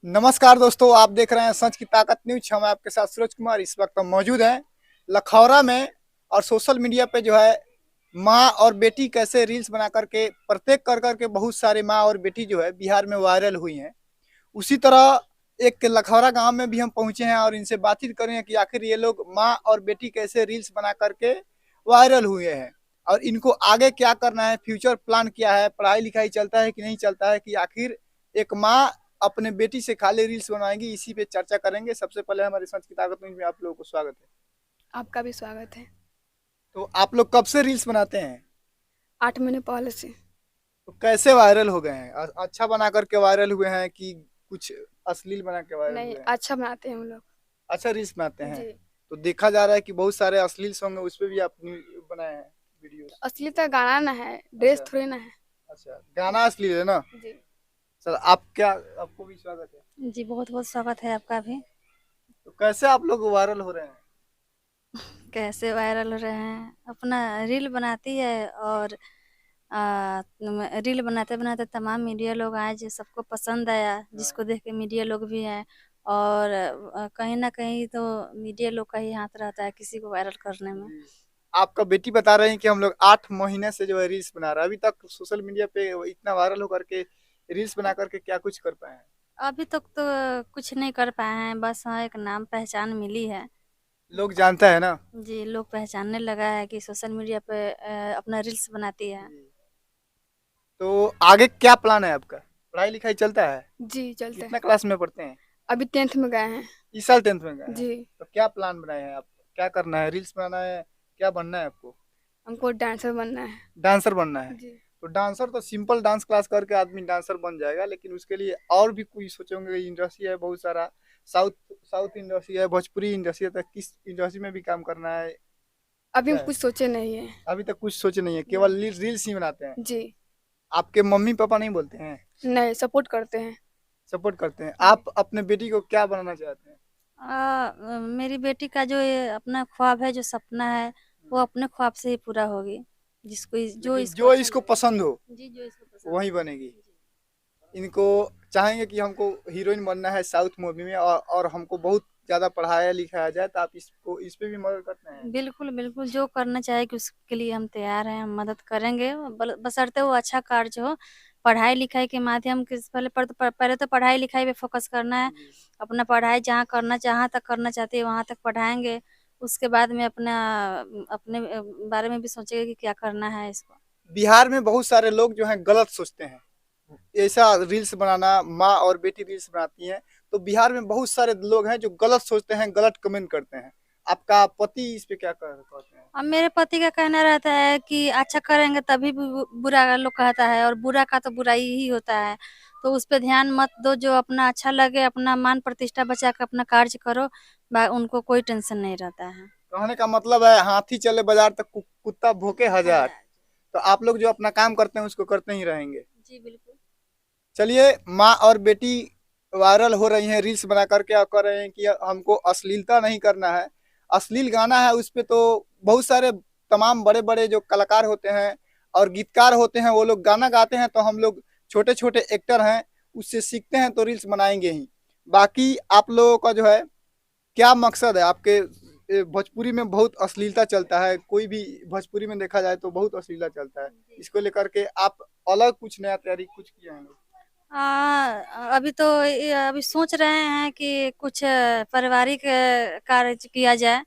नमस्कार दोस्तों, आप देख रहे हैं सच की ताकत न्यूज। हम आपके साथ सूरज कुमार। इस वक्त हम मौजूद हैं लखौरा में और सोशल मीडिया पे जो है माँ और बेटी कैसे रील्स बना करके प्रत्येक कर करके बहुत सारे माँ और बेटी जो है बिहार में वायरल हुई हैं। उसी तरह एक लखौरा गांव में भी हम पहुंचे हैं और इनसे बातचीत करें कि आखिर ये लोग माँ और बेटी कैसे रील्स बना करके वायरल हुए हैं और इनको आगे क्या करना है, फ्यूचर प्लान क्या है, पढ़ाई लिखाई चलता है कि नहीं चलता है, कि आखिर एक माँ अपने बेटी से खाली रील्स बनवाएंगी। इसी पे चर्चा करेंगे। सबसे पहले हमारे संच की ताकत न्यूज में आप लोगों को स्वागत है। आपका भी स्वागत है। तो आप लोग कब से रील्स बनाते हैं? 8 महीने पहले से। तो कैसे वायरल हो गए हैं? अच्छा बना करके वायरल हुए हैं कि कुछ अश्लील बना के वायरल नहीं, हुए हैं? अच्छा बनाते हैं हम लोग। अच्छा रील्स बनाते हैं। जी। तो देखा जा रहा है कि बहुत सारे अश्लील सॉन्ग है, उस पे भी आप बनाए हैं वीडियोस। असली तो गाना ना है, ड्रेस अच्छा। थोड़ी ना है। अच्छा, गाना अश्लील है ना? जी। सर आप क्या, आपको भी स्वागत है। जी, बहुत बहुत स्वागत है आपका भी। तो कैसे आप लोग वायरल हो रहे हैं? कैसे वायरल हो रहे हैं, अपना रील बनाती है और रील बनाते बनाते तमाम मीडिया लोग आए जो सबको पसंद आया, हाँ। जिसको देख के मीडिया लोग भी हैं। और कहीं ना कहीं तो मीडिया लोग का ही हाथ रहता है किसी को वायरल करने में। जी। आपका बेटी बता रहे हैं कि हम लोग 8 महीने से जो है रील्स बना रहे हैं, अभी तक सोशल मीडिया पे इतना वायरल होकर के रील्स बना करके क्या कुछ कर पाए हैं? अभी तक तो कुछ नहीं कर पाए हैं, बस हाँ एक नाम पहचान मिली है। लोग जानता है ना? जी, लोग पहचानने लगा है कि सोशल मीडिया पे अपना रील्स बनाती है। जी। तो आगे क्या प्लान है आपका? पढ़ाई लिखाई चलता है? जी, चलते कितना हैं। क्लास में पढ़ते हैं? अभी 10th में गए हैं। इस साल 10th में गए हैं। जी। तो क्या प्लान बनाए हैं आप? क्या करना है? रील्स बनाना है? क्या बनना है आपको? हमको डांसर बनना है। डांसर बनना है? जी। तो डांसर तो सिंपल डांस क्लास करके आदमी डांसर बन जाएगा, लेकिन उसके लिए और भी कोई सोचोगे। इंडस्ट्री है बहुत सारा। साउथ साउथ इंडस्ट्री है, भोजपुरी इंडस्ट्री है, तो किस इंडस्ट्री में भी काम करना है? अभी हम क्या है? कुछ सोचे नहीं है। अभी तक कुछ सोचे नहीं है, केवल नहीं। रील्स ही बनाते हैं। जी। आपके मम्मी पापा नहीं बोलते हैं? नहीं, सपोर्ट करते हैं। सपोर्ट करते हैं? जी। आप अपने बेटी को क्या बनाना चाहते हैं? मेरी बेटी का जो ये अपना ख्वाब है, जो सपना है, वो अपने ख्वाब से ही पूरा होगी। जो लेकिन इसको जो अच्छा इसको लगे। पसंद हो जी, जो इसको पसंद वही हो। बनेगी। जी। इनको चाहेंगे कि हमको हीरोइन बनना है साउथ मूवी में, और हमको बहुत ज्यादा पढ़ाया लिखाया जाए, तो आप इसको इस पे भी मदद करते हैं? बिल्कुल बिल्कुल, जो करना चाहे कि उसके लिए हम तैयार हैं, हम मदद करेंगे, बशर्ते वो अच्छा कार्य हो। पढ़ाई लिखाई के माध्यम के पहले तो पढ़ाई लिखाई पे फोकस करना है। जी। अपना पढ़ाई जहाँ तक करना चाहती है वहाँ तक पढ़ाएंगे। उसके बाद में अपना अपने बारे में भी सोचेंगे कि क्या करना है इसको। बिहार में बहुत सारे लोग जो हैं गलत सोचते हैं। ऐसा रील्स बनाना, माँ और बेटी रील्स बनाती हैं, तो बिहार में बहुत सारे लोग हैं जो गलत सोचते हैं, गलत कमेंट करते हैं। आपका पति इस पे क्या कहते हैं? अब मेरे पति का कहना रहता है कि अच्छा करेंगे तभी भी बुरा लोग कहता है, और बुरा का तो बुराई ही होता है। तो उस पे ध्यान मत दो, जो अपना अच्छा लगे, अपना मान प्रतिष्ठा बचा के अपना कार्य करो। उनको कोई टेंशन नहीं रहता है। कहने का मतलब है हाथी चले बाजार तक कुत्ता भौंके हजार। हजार। तो आप लोग जो अपना काम करते हैं उसको करते ही रहेंगे। जी बिल्कुल। चलिए, माँ और बेटी वायरल हो रही हैं रील्स बना करके और कह रहे हैं कि हमको अश्लीलता नहीं करना है। अश्लील गाना है उस पे तो बहुत सारे तमाम बड़े बड़े जो कलाकार होते हैं और गीतकार होते हैं वो लोग गाना गाते हैं, तो हम लोग छोटे छोटे एक्टर हैं, उससे सीखते हैं तो रील्स बनाएंगे ही। बाकी आप लोगों का जो है क्या मकसद है आपके? भोजपुरी में बहुत अश्लीलता चलता है, कोई भी भोजपुरी में देखा जाए तो बहुत अश्लीलता चलता है। जी। इसको लेकर के आप अलग कुछ नया तैयारी कुछ किए हैं? अभी तो अभी सोच रहे हैं कि कुछ पारिवारिक कार्य किया जाए।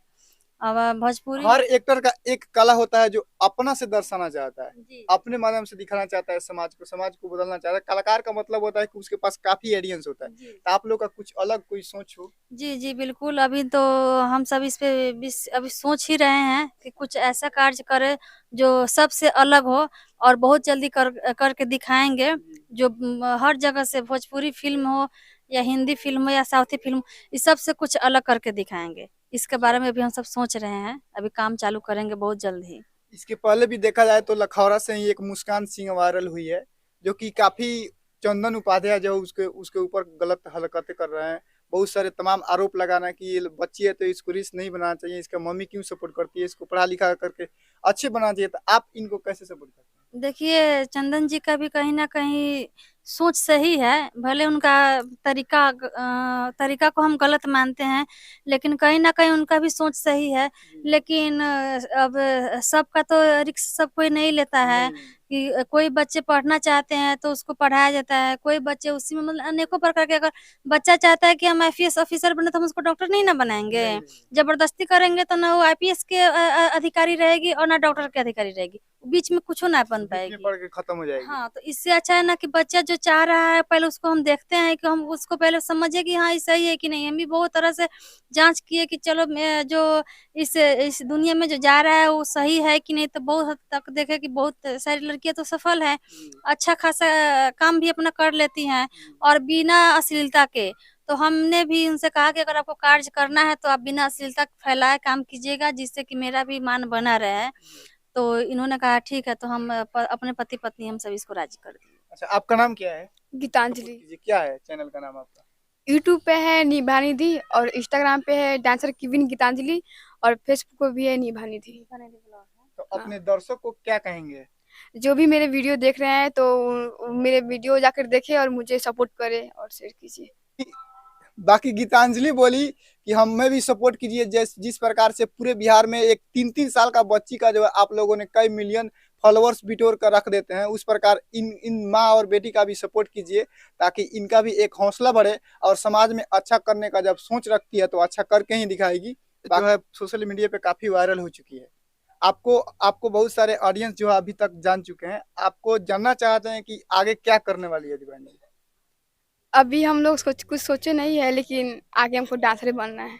अब भोजपुरी हर एक्टर का एक कला होता है जो अपना से दर्शाना चाहता है, जी अपने माध्यम से दिखाना चाहता है, समाज को बदलना चाहता है। कलाकार का मतलब होता है कि उसके पास काफी एडियंस होता है। जी तो आप लोग का कुछ अलग कोई सोच हो? जी जी बिल्कुल। अभी तो हम सब इस पे अभी सोच ही रहे हैं कि कुछ ऐसा कार्य करें जो सबसे अलग हो, और बहुत जल्दी करके दिखाएंगे। जो हर जगह से भोजपुरी फिल्म हो या हिंदी फिल्म हो या साउथी फिल्म, इस सब से कुछ अलग करके दिखाएंगे। इसके अच्छा। बारे में भी हम सब सोच रहे हैं, अभी काम चालू करेंगे बहुत जल्द ही। इसके पहले भी देखा जाए तो लखौरा से ही एक मुस्कान सिंह वायरल हुई है, जो कि काफी चंदन उपाध्याय जो उसके उसके ऊपर गलत हरकतें कर रहे हैं। बहुत सारे तमाम आरोप लगाना कि ये बच्ची है तो इसको रील्स नहीं बनाना चाहिए, इसका मम्मी क्यों सपोर्ट करती है, इसको पढ़ा लिखा करके अच्छे बनाना चाहिए। तो आप इनको कैसे सपोर्ट करते हैं? देखिए, चंदन जी का भी कहीं ना कहीं सोच सही है, भले उनका तरीका को हम गलत मानते हैं, लेकिन कहीं न कहीं उनका भी सोच सही है। लेकिन अब सबका तो रिस्क सब कोई नहीं लेता है कि कोई बच्चे पढ़ना चाहते हैं तो उसको पढ़ाया जाता है, कोई बच्चे उसी में मतलब अनेकों प्रकार के, अगर बच्चा चाहता है कि हम आईपीएस ऑफिसर बने तो हम उसको डॉक्टर नहीं ना बनाएँगे। ज़बरदस्ती करेंगे तो ना वो आईपीएस के अधिकारी रहेगी और ना डॉक्टर के अधिकारी रहेगी। बीच में कुछ ना बन बीच में पाएगी। पढ़ के खत्म हो जाएगी। हाँ, तो इससे अच्छा है ना कि बच्चा जो चाह रहा है पहले उसको हम देखते हैं कि हम उसको पहले समझे कि हाँ, ये सही है कि नहीं। हम भी बहुत तरह से जाँच किए कि चलो मैं जो इस दुनिया में जो जा रहा है वो सही है कि नहीं, तो बहुत हद तक देखे कि बहुत सारी लड़कियाँ तो सफल हैं। अच्छा खासा काम भी अपना कर लेती हैं और बिना अश्लीलता के। तो हमने भी उनसे कहा कि अगर आपको कार्य करना है तो आप बिना अश्लीलता फैलाए काम कीजिएगा, जिससे कि मेरा भी मान बना रहे। तो इन्होंने कहा ठीक है, तो हम अपने पति-पत्नी हम सब इसको राज़ी कर दिए। अच्छा, आपका नाम क्या है? गीतांजलि। कीजिए, क्या है चैनल का नाम आपका? यूट्यूब पे है निभा निधि और इंस्टाग्राम पे है डांसर क्वीन गीतांजलि और फेसबुक पे भी है निभा निधि। तो हाँ। अपने दर्शक को क्या कहेंगे? जो भी मेरे वीडियो देख रहे हैं तो मेरे वीडियो जाकर देखें और मुझे सपोर्ट करें और शेयर कीजिए। बाकी गीतांजलि बोली कि हमें भी सपोर्ट कीजिए, जिस प्रकार से पूरे बिहार में एक 3-3 साल का बच्ची का जो है आप लोगों ने कई मिलियन फॉलोअर्स बिटोर कर रख देते हैं, उस प्रकार इन माँ और बेटी का भी सपोर्ट कीजिए, ताकि इनका भी एक हौसला बढ़े और समाज में अच्छा करने का जब सोच रखती है तो अच्छा करके ही दिखाएगी। जो है सोशल मीडिया पे काफी वायरल हो चुकी है। आपको आपको बहुत सारे ऑडियंस जो है अभी तक जान चुके हैं, आपको जानना चाहते हैं कि आगे क्या करने वाली है दिव्यांजलि? अभी हम लोग कुछ सोचे नहीं है, लेकिन आगे हमको डांसर बनना है।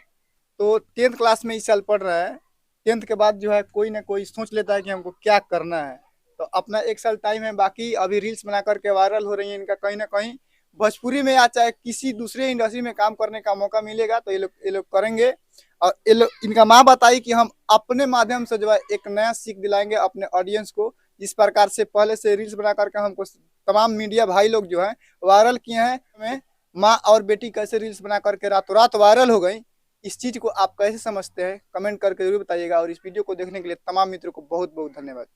तो 10th क्लास में इस साल पढ़ रहा है। 10th के बाद जो है कोई ना कोई सोच लेता है कि हमको क्या करना है। तो अपना 1 साल टाइम है बाकी, अभी रील्स बना करके वायरल हो रही है इनका, कहीं ना कहीं भोजपुरी में या चाहे किसी दूसरे इंडस्ट्री में काम करने का मौका मिलेगा तो ये लोग करेंगे। और ये लोग, इनका माँ बताई कि हम अपने माध्यम से जो है एक नया सीख दिलाएंगे अपने ऑडियंस को। जिस प्रकार से पहले से रील्स बना करके हमको तमाम मीडिया भाई लोग जो है वायरल किए हैं, हमें माँ और बेटी कैसे रील्स बना करके रातों रात वायरल हो गई, इस चीज को आप कैसे समझते हैं कमेंट करके जरूर बताइएगा। और इस वीडियो को देखने के लिए तमाम मित्रों को बहुत बहुत धन्यवाद।